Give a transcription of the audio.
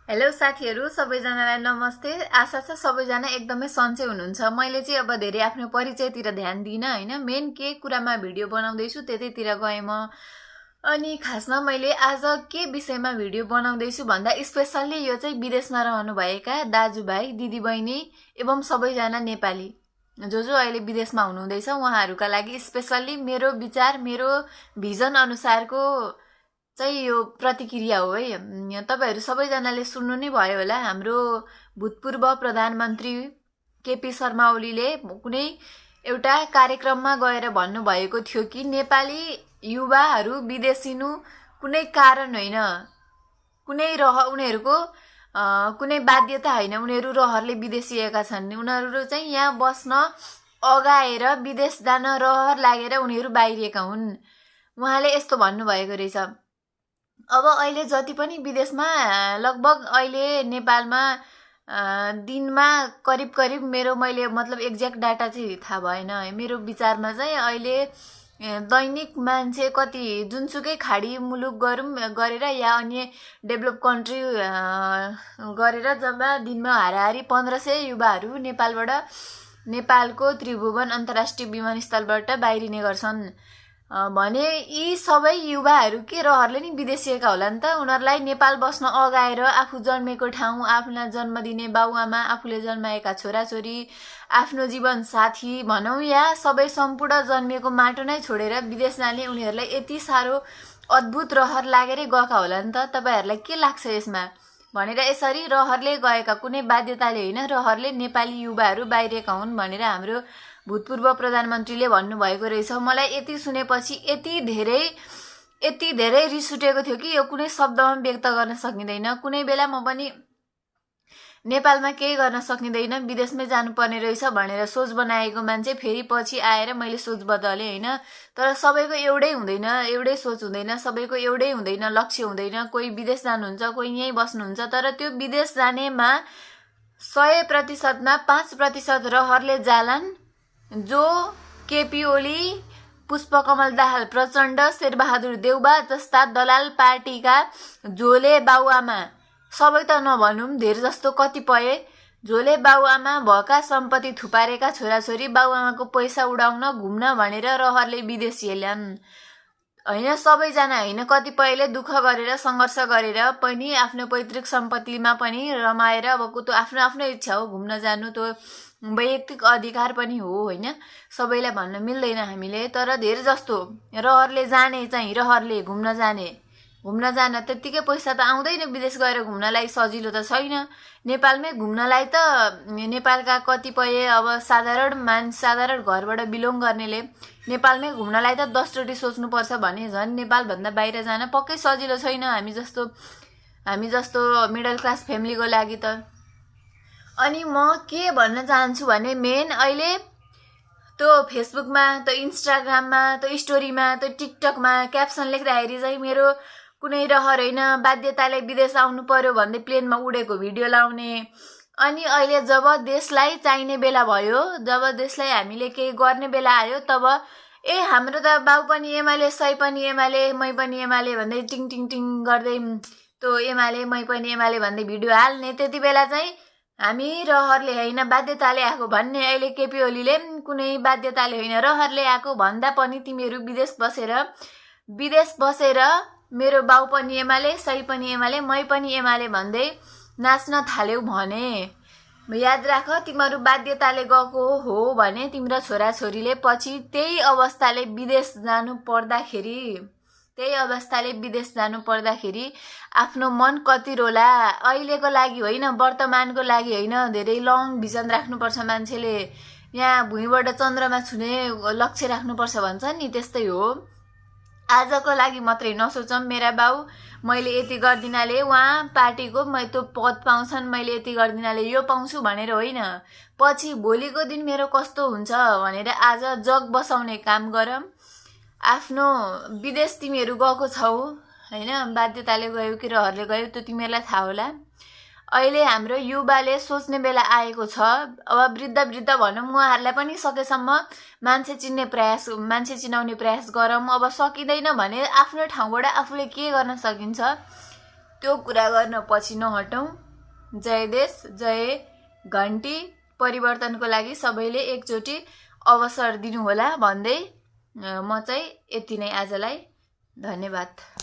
Hello साथीहरु सबैजनालाई नमस्ते। आशा छ सबैजना एकदमै सन्चै हुनुहुन्छ। मैले चाहिँ अब धेरै आफ्नो परिचयतिर ध्यान दिन हैन, मेन के कुरामा भिडियो बनाउँदै छु त्यतैतिर गए म। अनि खासमा मैले आज के विषयमा भिडियो बनाउँदै छु भन्दा स्पेशली यो चाहिँ विदेशमा रहनुभएका दाजुभाइ, दिदीबहिनी एवं सबैजना नेपाली जो जो अहिले विदेशमा हुनुहुँदैछ उहाँहरुका लागि स्पेशली मेरो विचार, मेरो भिजन अनुसारको चाहिँ यो प्रतिक्रिया हो है। तपाईहरु सबैजनाले सुन्नु नै भयो होला, हाम्रो भूतपूर्व प्रधानमन्त्री केपी शर्मा ओलीले कुनै एउटा कार्यक्रममा गएर भन्नुभएको थियो कि नेपाली युवाहरू विदेशिनु कुनै कारण होइन, कुनै उनीहरुको कुनै बाध्यता होइन, उनीहरु रहरले विदेशिएका छन्। उनीहरु चाहिँ यहाँ बस्न अगाएर विदेश जान रहर लागेर उनीहरु बाहिरिएका हुन्। उहाँले यस्तो भन्नुभएको रहेछ। अब अहिले जति पनि विदेशमा लगभग अहिले नेपालमा दिनमा करिब मैले मतलब एक्ज्याक्ट डाटा चाहिँ थाहा भएन, मेरो विचारमा चाहिँ अहिले दैनिक मान्छे कति जुनसुकै खाडी मुलुक गरेर या अन्य डेभलप कन्ट्री गरेर जम्मा दिनमा हाराहारी 1500 युवाहरू नेपालको त्रिभुवन अन्तर्राष्ट्रिय विमानस्थलबाट बाहिरिने गर्छन् भने यी सबै युवाहरू के रहरले नि विदेशिएका होला नि त। उनीहरूलाई नेपाल बस्न अगाएर आफू जन्मेको ठाउँ, आफूलाई जन्म दिने बाउआमा, आफूले जन्माएका छोराछोरी, आफ्नो जीवन साथी भनौं या सबै सम्पूर्ण जन्मिएको माटो नै छोडेर विदेश जाने उनीहरूलाई यति साह्रो अद्भुत रहर लागेरै गएका होला नि त। तपाईहरुलाई के लाग्छ यसमा भनेर यसरी रहरले गएका, कुनै बाध्यताले होइन, रहरले नेपाली युवाहरू बाहिरिएका हुन् भनेर हाम्रो भूतपूर्व प्रधानमन्त्रीले भन्नुभएको रहेछ। मलाई यति सुनेपछि यति धेरै रिस उठेको थियो कि यो कुनै शब्दमा व्यक्त गर्न सकिँदैन। कुनै बेला म पनि नेपालमा केही गर्न सकिँदैन, विदेशमै जानुपर्ने रहेछ भनेर सोच बनाएको मान्छे फेरि पछि आएर मैले सोच बदले हैन। तर सबैको एउटै हुँदैन, एउटै सोच हुँदैन, सबैको एउटै हुँदैन, लक्ष्य हुँदैन। कोही विदेश जानुहुन्छ, कोही यहीँ बस्नुहुन्छ। तर त्यो विदेश जानेमा 100% मा 5% रहरले जालान्, जो केपी ओली, पुष्पकमल दाहाल प्रचण्ड, शेरबहादुर देउबा जस्ता दलाल पार्टीका झोले बाउआमा, सबै त नभनौं धेर जस्तो कतिपय झोले बाउआमा भएका सम्पत्ति थुपारेका छोराछोरी बाउआमाको पैसा उडाउन घुम्न भनेर रहरले विदेशिएलान् हैन। सबैजना हैन, कतिपयले दुःख गरेर संघर्ष गरेर पनि आफ्नो पैतृक सम्पत्तिमा पनि रमाएर अब त्यो आफ्नो इच्छा हो, घुम्न जानु त्यो वैयक्तिक अधिकार पनि हो हैन, सबैलाई भन्न मिल्दैन हामीले। तर धेर जस्तो रहरले जाने चाहिँ रहरले घुम्न जान त्यतिकै पैसा त आउँदैन। विदेश गएर घुम्नलाई सजिलो त छैन। नेपालमै घुम्नलाई त नेपालका कतिपय अब साधारण घरबाट बिलोङ गर्नेले नेपालमै घुम्नलाई त 10 चोटी सोच्नुपर्छ भने झन् नेपाल भन्दा बाहिर जान पक्कै सजिलो छैन हामी जस्तो मिडल क्लास फ्यामिलीको लागि त। अनि म के भन्न चाहन्छु भने मेन अहिले त्यो फेसबुकमा, त्यो इन्स्टाग्राममा, त्यो स्टोरीमा, त्यो टिकटकमा क्याप्सन लेख्दाखेरि चाहिँ मेरो कुनै रहर होइन, बाध्यताले विदेश आउनु पर्यो भन्दै प्लेनमा उडेको भिडियो लाउने। अनि अहिले जब देशलाई चाहिने बेला भयो, जब देशलाई हामीले केही गर्ने बेला आयो, तब हाम्रो त बाउ पनि एमाले, सही पनि एमाले, मै पनि एमाले भन्दै टिङ टिङ टिङ गर्दै त्यो एमाले, मै पनि एमाले भन्दै भिडियो हाल्ने। त्यति बेला चाहिँ हामी रहरले होइन बाध्यताले आएको भन्ने। अहिले केपी ओलीले कुनै बाध्यताले होइन रहरले आएको भन्दा पनि तिमीहरू विदेश बसेर मेरो बाउ पनि एमाले, सही पनि एमाले, मै पनि एमाले भन्दै नाच्न थाल्यौ भने याद राख, तिमीहरू बाध्यताले गएको हो भने तिम्रो छोराछोरीले पछि त्यही अवस्थाले विदेश जानु पर्दाखेरि आफ्नो मन कति रोला। अहिलेको लागि होइन, वर्तमानको लागि होइन, धेरै लङ भिजन राख्नुपर्छ मान्छेले। यहाँ भुइँबाट चन्द्रमा छुने लक्ष्य राख्नुपर्छ भन्छ नि, त्यस्तै हो। आजको लागि मात्रै नसोचौं मेरा बाउ मैले यति गर्दिनाले उहाँ पार्टीको त्यो पद पाउँछन्, मैले यति गर्दिनाले यो पाउँछु भनेर होइन। पछि भोलिको दिन मेरो कस्तो हुन्छ भनेर आज जग बसाउने काम गरौँ। आफ्नो विदेश तिमीहरू गएको छौ हैन, बाध्यताले गयौ कि रहरले गयौ त्यो तिमीहरूलाई थाहा होला। अहिले हाम्रो युवाले सोच्ने बेला आएको छ। अब वृद्ध भनौं, उहाँहरूलाई पनि सकेसम्म मान्छे चिनाउने प्रयास गरौँ। अब सकिँदैन भने आफ्नो ठाउँबाट आफूले के गर्न सकिन्छ त्यो कुरा गर्न पछि नहटौँ। जय देश, जय घन्टी। परिवर्तनको लागि सबैले एकचोटि अवसर दिनुहोला भन्दै म चाहिँ यति नै आजलाई। धन्यवाद।